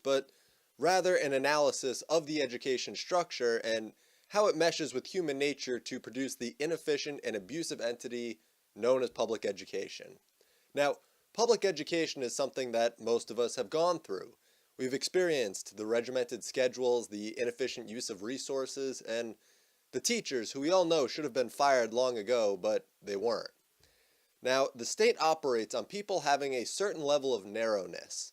but rather an analysis of the education structure and how it meshes with human nature to produce the inefficient and abusive entity known as public education. Now, public education is something that most of us have gone through. We've experienced the regimented schedules, the inefficient use of resources, and the teachers who we all know should have been fired long ago, but they weren't. Now, the state operates on people having a certain level of narrowness.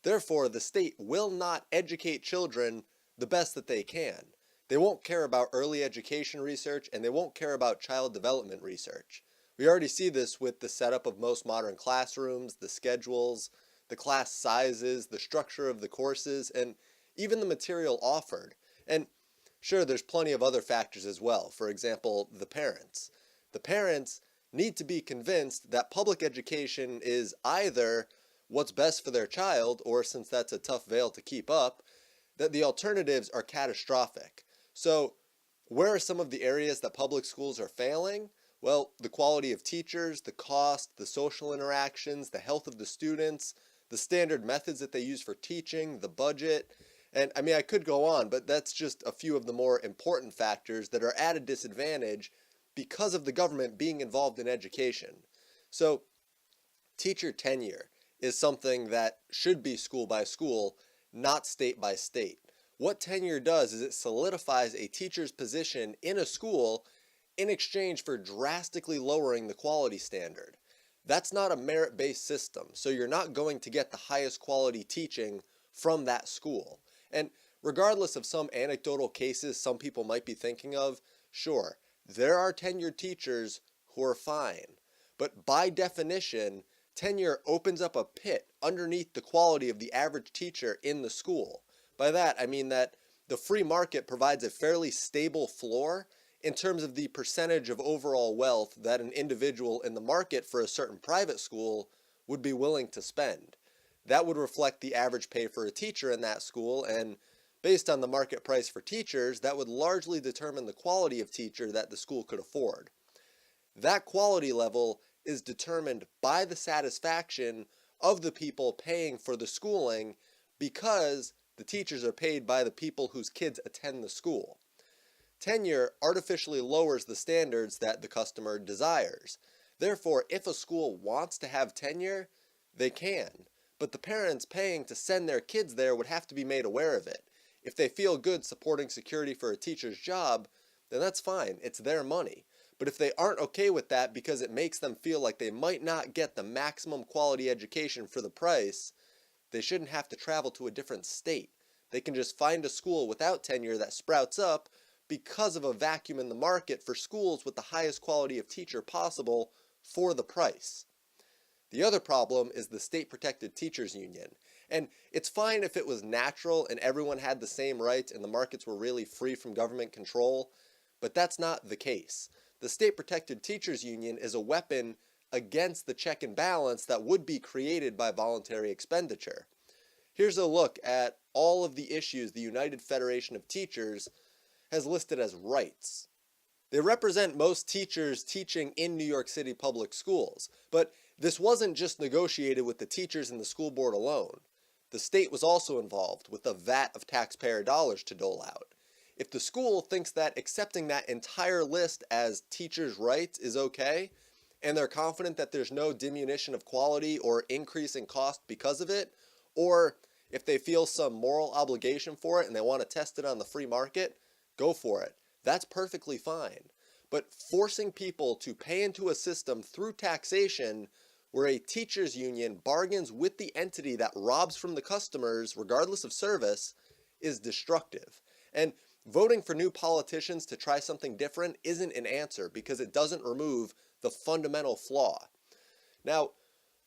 Therefore, the state will not educate children the best that they can. They won't care about early education research, and they won't care about child development research. We already see this with the setup of most modern classrooms, the schedules, the class sizes, the structure of the courses, and even the material offered. And sure, there's plenty of other factors as well. For example, the parents. The parents need to be convinced that public education is either what's best for their child, or since that's a tough veil to keep up, that the alternatives are catastrophic. So, where are some of the areas that public schools are failing? Well, the quality of teachers, the cost, the social interactions, the health of the students, the standard methods that they use for teaching, the budget, and I could go on, but that's just a few of the more important factors that are at a disadvantage because of the government being involved in education. So, teacher tenure is something that should be school by school, not state by state. What tenure does is it solidifies a teacher's position in a school in exchange for drastically lowering the quality standard. That's not a merit-based system, so you're not going to get the highest quality teaching from that school. And regardless of some anecdotal cases some people might be thinking of, sure, there are tenured teachers who are fine. But by definition, tenure opens up a pit underneath the quality of the average teacher in the school. By that, I mean that the free market provides a fairly stable floor in terms of the percentage of overall wealth that an individual in the market for a certain private school would be willing to spend. That would reflect the average pay for a teacher in that school, and based on the market price for teachers, that would largely determine the quality of teacher that the school could afford. That quality level is determined by the satisfaction of the people paying for the schooling, because the teachers are paid by the people whose kids attend the school. Tenure artificially lowers the standards that the customer desires. Therefore, if a school wants to have tenure, they can. But the parents paying to send their kids there would have to be made aware of it. If they feel good supporting security for a teacher's job, then that's fine. It's their money. But if they aren't okay with that because it makes them feel like they might not get the maximum quality education for the price, they shouldn't have to travel to a different state. They can just find a school without tenure that sprouts up because of a vacuum in the market for schools with the highest quality of teacher possible for the price. The other problem is the state-protected teachers union. And it's fine if it was natural and everyone had the same rights and the markets were really free from government control, but that's not the case. The state-protected teachers union is a weapon against the check and balance that would be created by voluntary expenditure. Here's a look at all of the issues the United Federation of Teachers has listed as rights. They represent most teachers teaching in New York City public schools, but this wasn't just negotiated with the teachers and the school board alone. The state was also involved with a vat of taxpayer dollars to dole out. If the school thinks that accepting that entire list as teachers' rights is okay, and they're confident that there's no diminution of quality or increase in cost because of it, or if they feel some moral obligation for it and they want to test it on the free market, go for it. That's perfectly fine. But forcing people to pay into a system through taxation where a teachers union bargains with the entity that robs from the customers regardless of service is destructive. And voting for new politicians to try something different isn't an answer because it doesn't remove the fundamental flaw. Now,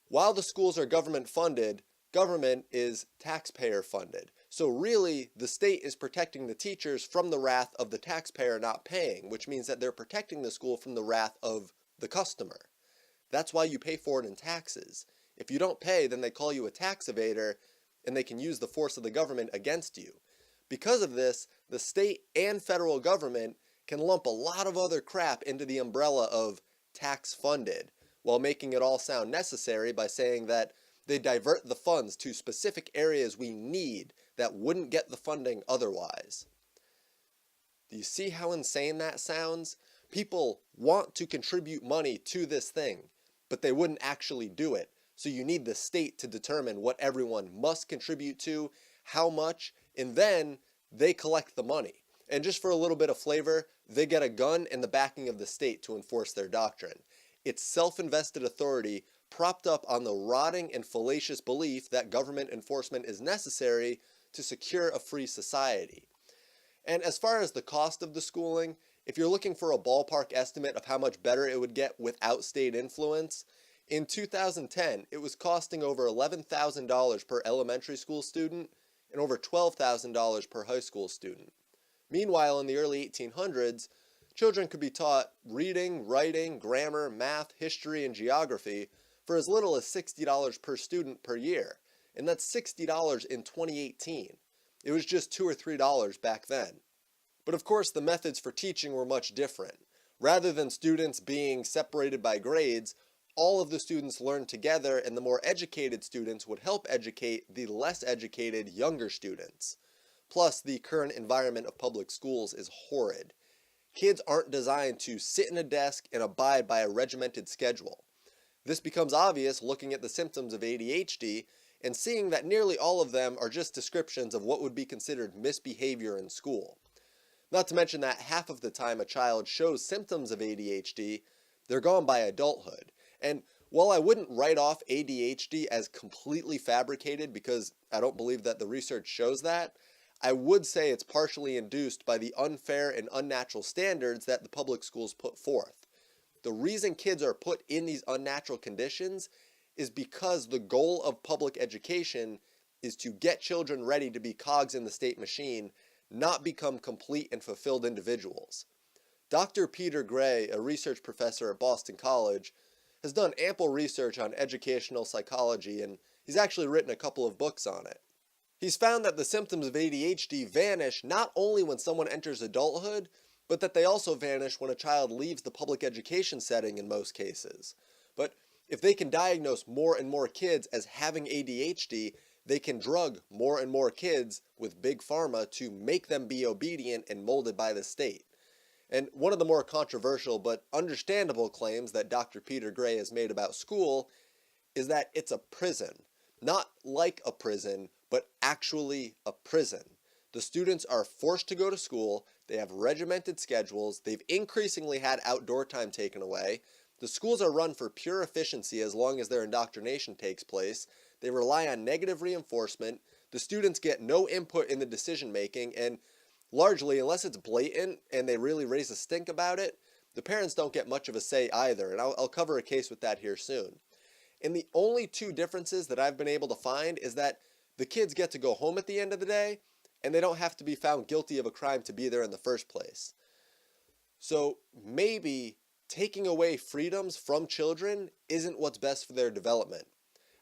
while the schools are government funded, government is taxpayer funded. So really, the state is protecting the teachers from the wrath of the taxpayer not paying, which means that they're protecting the school from the wrath of the customer. That's why you pay for it in taxes. If you don't pay, then they call you a tax evader, and they can use the force of the government against you. Because of this, the state and federal government can lump a lot of other crap into the umbrella of tax funded, while making it all sound necessary by saying that They divert the funds to specific areas we need that wouldn't get the funding otherwise. Do you see how insane that sounds? People want to contribute money to this thing, but they wouldn't actually do it. So you need the state to determine what everyone must contribute to, how much, and then they collect the money. And just for a little bit of flavor, they get a gun and the backing of the state to enforce their doctrine. It's self-invested authority propped up on the rotting and fallacious belief that government enforcement is necessary to secure a free society. And as far as the cost of the schooling, if you're looking for a ballpark estimate of how much better it would get without state influence, in 2010 it was costing over $11,000 per elementary school student and over $12,000 per high school student. Meanwhile, in the early 1800s, children could be taught reading, writing, grammar, math, history, and geography for as little as $60 per student per year, and that's $60 in 2018. It was just $2 or $3 back then. But of course, the methods for teaching were much different. Rather than students being separated by grades, all of the students learned together, and the more educated students would help educate the less educated younger students. Plus, the current environment of public schools is horrid. Kids aren't designed to sit in a desk and abide by a regimented schedule. This becomes obvious looking at the symptoms of ADHD and seeing that nearly all of them are just descriptions of what would be considered misbehavior in school. Not to mention that half of the time a child shows symptoms of ADHD, they're gone by adulthood. And while I wouldn't write off ADHD as completely fabricated because I don't believe that the research shows that, I would say it's partially induced by the unfair and unnatural standards that the public schools put forth. The reason kids are put in these unnatural conditions is because the goal of public education is to get children ready to be cogs in the state machine, not become complete and fulfilled individuals. Dr. Peter Gray, a research professor at Boston College, has done ample research on educational psychology, and he's actually written a couple of books on it. He's found that the symptoms of ADHD vanish not only when someone enters adulthood, but that they also vanish when a child leaves the public education setting in most cases. But if they can diagnose more and more kids as having ADHD, they can drug more and more kids with big pharma to make them be obedient and molded by the state. And one of the more controversial but understandable claims that Dr. Peter Gray has made about school is that it's a prison. Not like a prison, but actually a prison. The students are forced to go to school, they have regimented schedules, they've increasingly had outdoor time taken away, the schools are run for pure efficiency as long as their indoctrination takes place, they rely on negative reinforcement, the students get no input in the decision making, and largely, unless it's blatant and they really raise a stink about it, the parents don't get much of a say either, and I'll cover a case with that here soon. And the only two differences that I've been able to find is that the kids get to go home at the end of the day, and they don't have to be found guilty of a crime to be there in the first place. So maybe taking away freedoms from children isn't what's best for their development.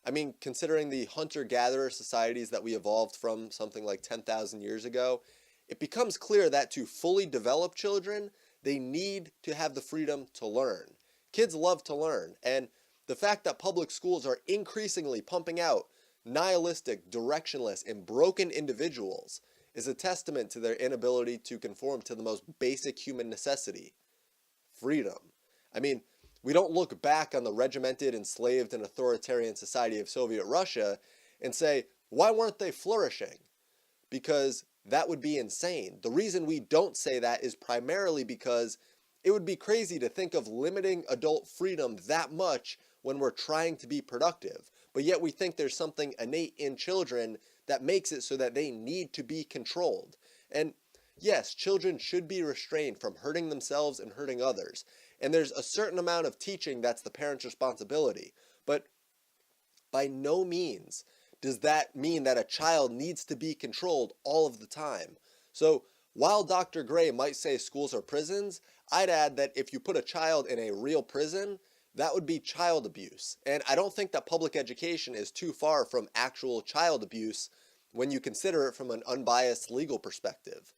I mean, considering the hunter-gatherer societies that we evolved from something like 10,000 years ago, it becomes clear that to fully develop children, they need to have the freedom to learn. Kids love to learn, and the fact that public schools are increasingly pumping out nihilistic, directionless, and broken individuals is a testament to their inability to conform to the most basic human necessity, freedom. I mean, we don't look back on the regimented, enslaved, and authoritarian society of Soviet Russia and say, why weren't they flourishing? Because that would be insane. The reason we don't say that is primarily because it would be crazy to think of limiting adult freedom that much when we're trying to be productive. But yet we think there's something innate in children that makes it so that they need to be controlled. And yes, children should be restrained from hurting themselves and hurting others. And there's a certain amount of teaching that's the parent's responsibility. But by no means does that mean that a child needs to be controlled all of the time. So while Dr. Gray might say schools are prisons, I'd add that if you put a child in a real prison, that would be child abuse. And I don't think that public education is too far from actual child abuse when you consider it from an unbiased legal perspective.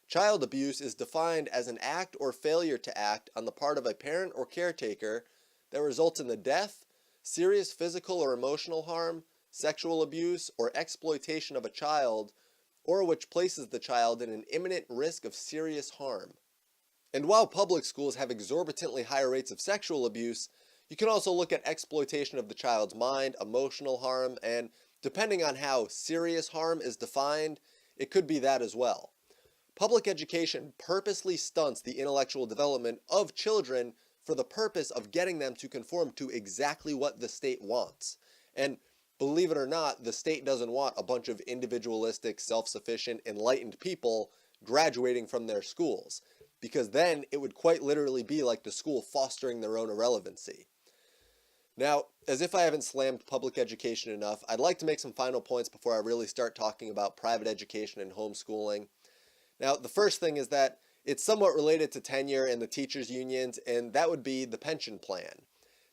Child abuse is defined as an act or failure to act on the part of a parent or caretaker that results in the death, serious physical or emotional harm, sexual abuse, or exploitation of a child, or which places the child in an imminent risk of serious harm. And while public schools have exorbitantly higher rates of sexual abuse, you can also look at exploitation of the child's mind, emotional harm, and depending on how serious harm is defined, it could be that as well. Public education purposely stunts the intellectual development of children for the purpose of getting them to conform to exactly what the state wants. And believe it or not, the state doesn't want a bunch of individualistic, self-sufficient, enlightened people graduating from their schools, because then it would quite literally be like the school fostering their own irrelevancy. Now, as if I haven't slammed public education enough, I'd like to make some final points before I really start talking about private education and homeschooling. Now, the first thing is that it's somewhat related to tenure and the teachers' unions, and that would be the pension plan.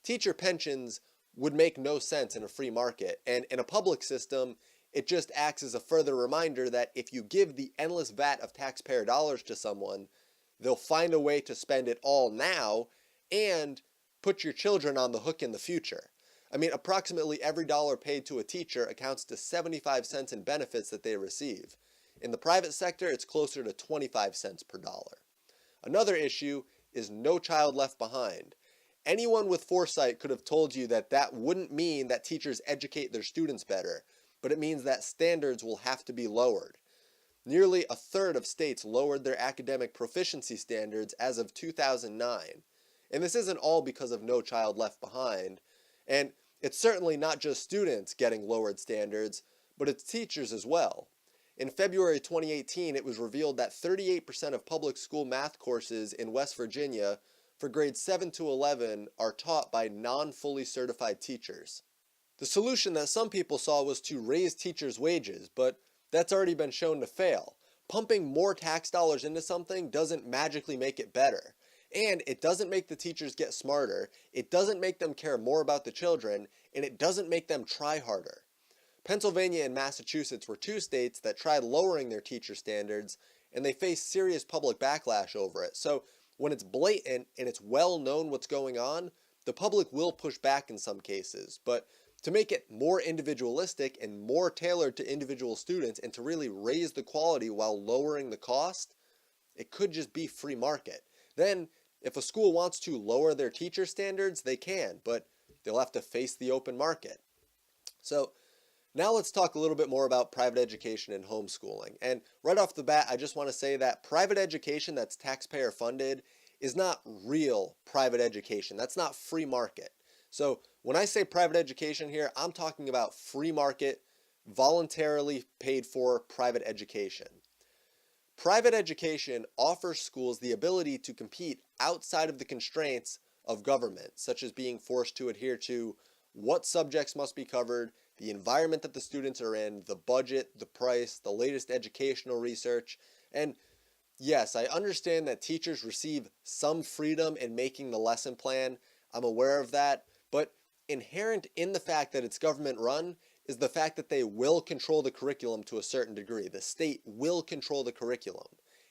Teacher pensions would make no sense in a free market, and in a public system, it just acts as a further reminder that if you give the endless vat of taxpayer dollars to someone, they'll find a way to spend it all now and put your children on the hook in the future. I mean, approximately every dollar paid to a teacher accounts to 75 cents in benefits that they receive. In the private sector, it's closer to 25 cents per dollar. Another issue is no child left behind. Anyone with foresight could have told you that that wouldn't mean that teachers educate their students better, but it means that standards will have to be lowered. Nearly a third of states lowered their academic proficiency standards as of 2009. And this isn't all because of No Child Left Behind. And it's certainly not just students getting lowered standards, but it's teachers as well. In February 2018, it was revealed that 38% of public school math courses in West Virginia for grades 7 to 11 are taught by non-fully certified teachers. The solution that some people saw was to raise teachers' wages, but that's already been shown to fail. Pumping more tax dollars into something doesn't magically make it better. And it doesn't make the teachers get smarter, it doesn't make them care more about the children, and it doesn't make them try harder. Pennsylvania and Massachusetts were two states that tried lowering their teacher standards, and they faced serious public backlash over it. So when it's blatant and it's well known what's going on, the public will push back in some cases. But to make it more individualistic and more tailored to individual students and to really raise the quality while lowering the cost, it could just be free market. Then, if a school wants to lower their teacher standards, they can, but they'll have to face the open market. So, now let's talk a little bit more about private education and homeschooling. And right off the bat, I just want to say that private education that's taxpayer funded is not real private education. That's not free market. So when I say private education here, I'm talking about free market, voluntarily paid for private education. Private education offers schools the ability to compete outside of the constraints of government, such as being forced to adhere to what subjects must be covered, the environment that the students are in, the budget, the price, the latest educational research. And yes, I understand that teachers receive some freedom in making the lesson plan. I'm aware of that. But inherent in the fact that it's government run is the fact that they will control the curriculum to a certain degree. The state will control the curriculum.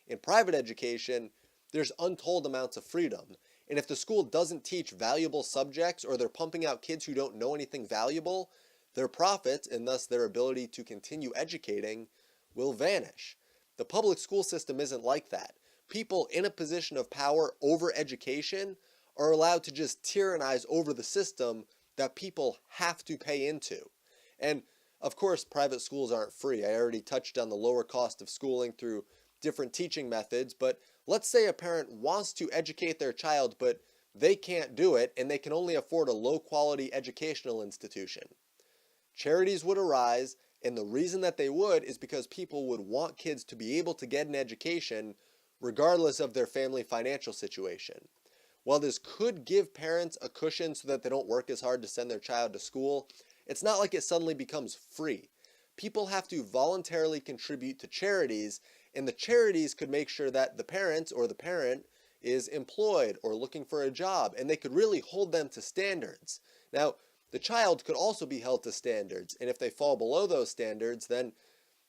In private education, there's untold amounts of freedom. And if the school doesn't teach valuable subjects or they're pumping out kids who don't know anything valuable, their profits, and thus their ability to continue educating, will vanish. The public school system isn't like that. People in a position of power over education are allowed to just tyrannize over the system that people have to pay into. And of course, private schools aren't free. I already touched on the lower cost of schooling through different teaching methods, but let's say a parent wants to educate their child, but they can't do it and they can only afford a low-quality educational institution. Charities would arise, and the reason that they would is because people would want kids to be able to get an education regardless of their family financial situation. While this could give parents a cushion so that they don't work as hard to send their child to school, it's not like it suddenly becomes free. People have to voluntarily contribute to charities, and the charities could make sure that the parents or the parent is employed or looking for a job, and they could really hold them to standards. Now, the child could also be held to standards, and if they fall below those standards, then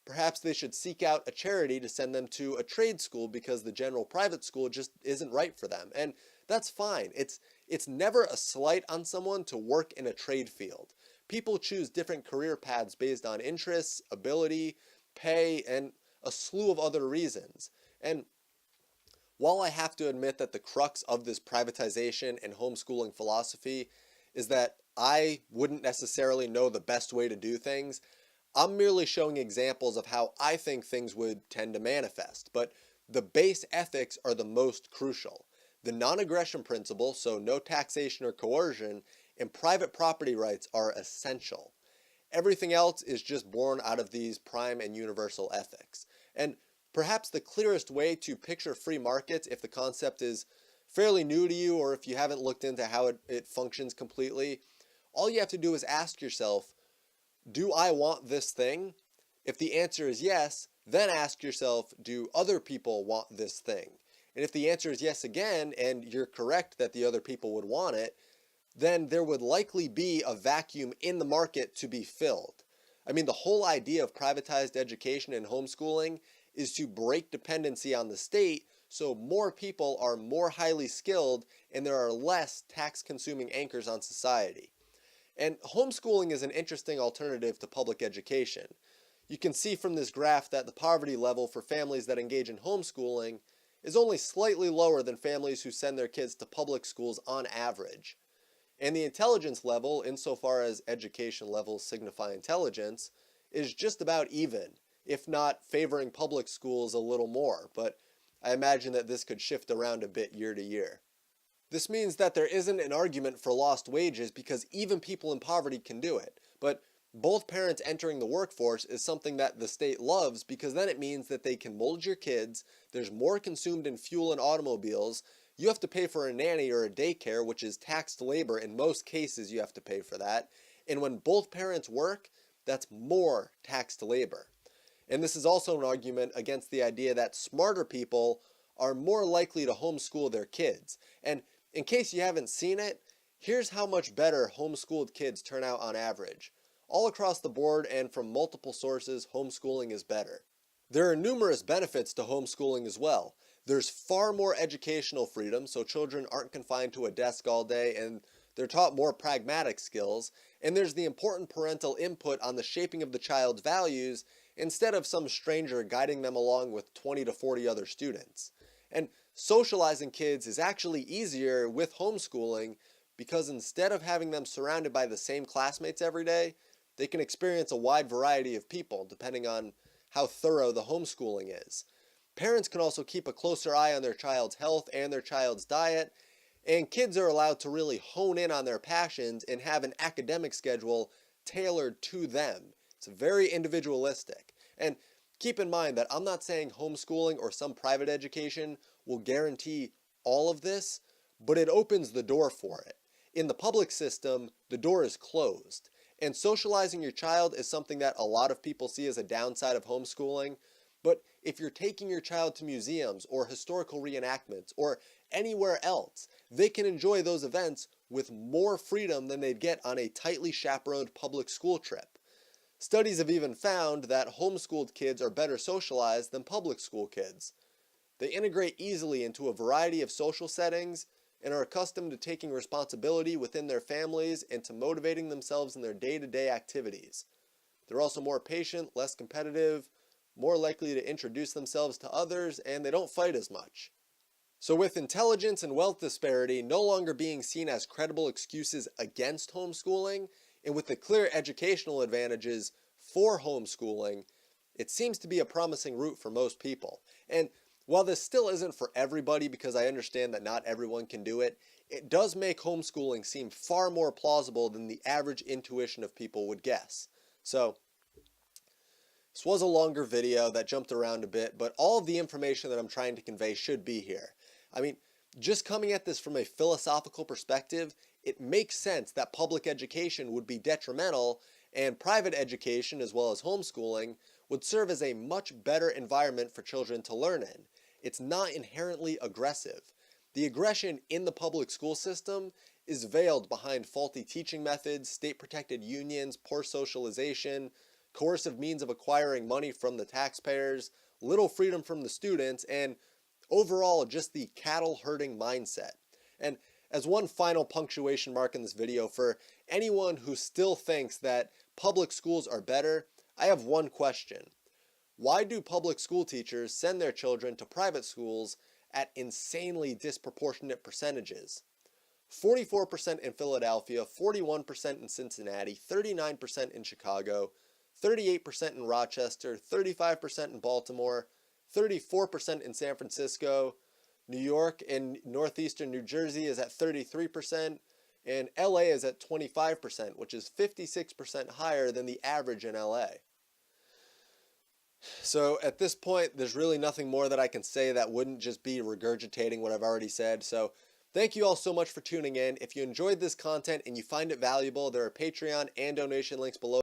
perhaps they should seek out a charity to send them to a trade school because the general private school just isn't right for them. And that's fine. It's It's never a slight on someone to work in a trade field. People choose different career paths based on interests, ability, pay, and a slew of other reasons. And while I have to admit that the crux of this privatization and homeschooling philosophy is that I wouldn't necessarily know the best way to do things, I'm merely showing examples of how I think things would tend to manifest. But the base ethics are the most crucial. The non-aggression principle, so no taxation or coercion, and private property rights are essential. Everything else is just born out of these prime and universal ethics. And perhaps the clearest way to picture free markets, if the concept is fairly new to you or if you haven't looked into how it functions completely, all you have to do is ask yourself, do I want this thing? If the answer is yes, then ask yourself, do other people want this thing? And if the answer is yes again, and you're correct that the other people would want it, then there would likely be a vacuum in the market to be filled. I mean, the whole idea of privatized education and homeschooling is to break dependency on the state so more people are more highly skilled and there are less tax-consuming anchors on society. And homeschooling is an interesting alternative to public education. You can see from this graph that the poverty level for families that engage in homeschooling is only slightly lower than families who send their kids to public schools on average. And the intelligence level, insofar as education levels signify intelligence, is just about even, if not favoring public schools a little more, but I imagine that this could shift around a bit year to year. This means that there isn't an argument for lost wages because even people in poverty can do it, but both parents entering the workforce is something that the state loves because then it means that they can mold your kids, there's more consumed in fuel and automobiles, you have to pay for a nanny or a daycare, which is taxed labor. In most cases, you have to pay for that. And when both parents work, that's more taxed labor. And this is also an argument against the idea that smarter people are more likely to homeschool their kids. And in case you haven't seen it, here's how much better homeschooled kids turn out on average. All across the board and from multiple sources, homeschooling is better. There are numerous benefits to homeschooling as well. There's far more educational freedom, so children aren't confined to a desk all day and they're taught more pragmatic skills. And there's the important parental input on the shaping of the child's values instead of some stranger guiding them along with 20 to 40 other students. And socializing kids is actually easier with homeschooling because instead of having them surrounded by the same classmates every day, they can experience a wide variety of people depending on how thorough the homeschooling is. Parents can also keep a closer eye on their child's health and their child's diet, and kids are allowed to really hone in on their passions and have an academic schedule tailored to them. It's very individualistic. And keep in mind that I'm not saying homeschooling or some private education will guarantee all of this, but it opens the door for it. In the public system, the door is closed. And socializing your child is something that a lot of people see as a downside of homeschooling. But if you're taking your child to museums or historical reenactments or anywhere else, they can enjoy those events with more freedom than they'd get on a tightly chaperoned public school trip. Studies have even found that homeschooled kids are better socialized than public school kids. They integrate easily into a variety of social settings and are accustomed to taking responsibility within their families and to motivating themselves in their day-to-day activities. They're also more patient, less competitive, more likely to introduce themselves to others, and they don't fight as much. So with intelligence and wealth disparity no longer being seen as credible excuses against homeschooling, and with the clear educational advantages for homeschooling, it seems to be a promising route for most people. And while this still isn't for everybody because I understand that not everyone can do it, it does make homeschooling seem far more plausible than the average intuition of people would guess. So, this was a longer video that jumped around a bit, but all of the information that I'm trying to convey should be here. I mean, just coming at this from a philosophical perspective, it makes sense that public education would be detrimental and private education, as well as homeschooling, would serve as a much better environment for children to learn in. It's not inherently aggressive. The aggression in the public school system is veiled behind faulty teaching methods, state-protected unions, poor socialization, coercive means of acquiring money from the taxpayers, little freedom from the students, and overall just the cattle herding mindset. And As one final punctuation mark in this video, for anyone who still thinks that public schools are better, I have one question. Why do public school teachers send their children to private schools at insanely disproportionate percentages? 44% in Philadelphia, 41% in Cincinnati, 39% in Chicago, 38% in Rochester, 35% in Baltimore, 34% in San Francisco. New York and northeastern New Jersey is at 33%, and LA is at 25%, which is 56% higher than the average in LA. So at this point, there's really nothing more that I can say that wouldn't just be regurgitating what I've already said. So thank you all so much for tuning in. If you enjoyed this content and you find it valuable, there are Patreon and donation links below.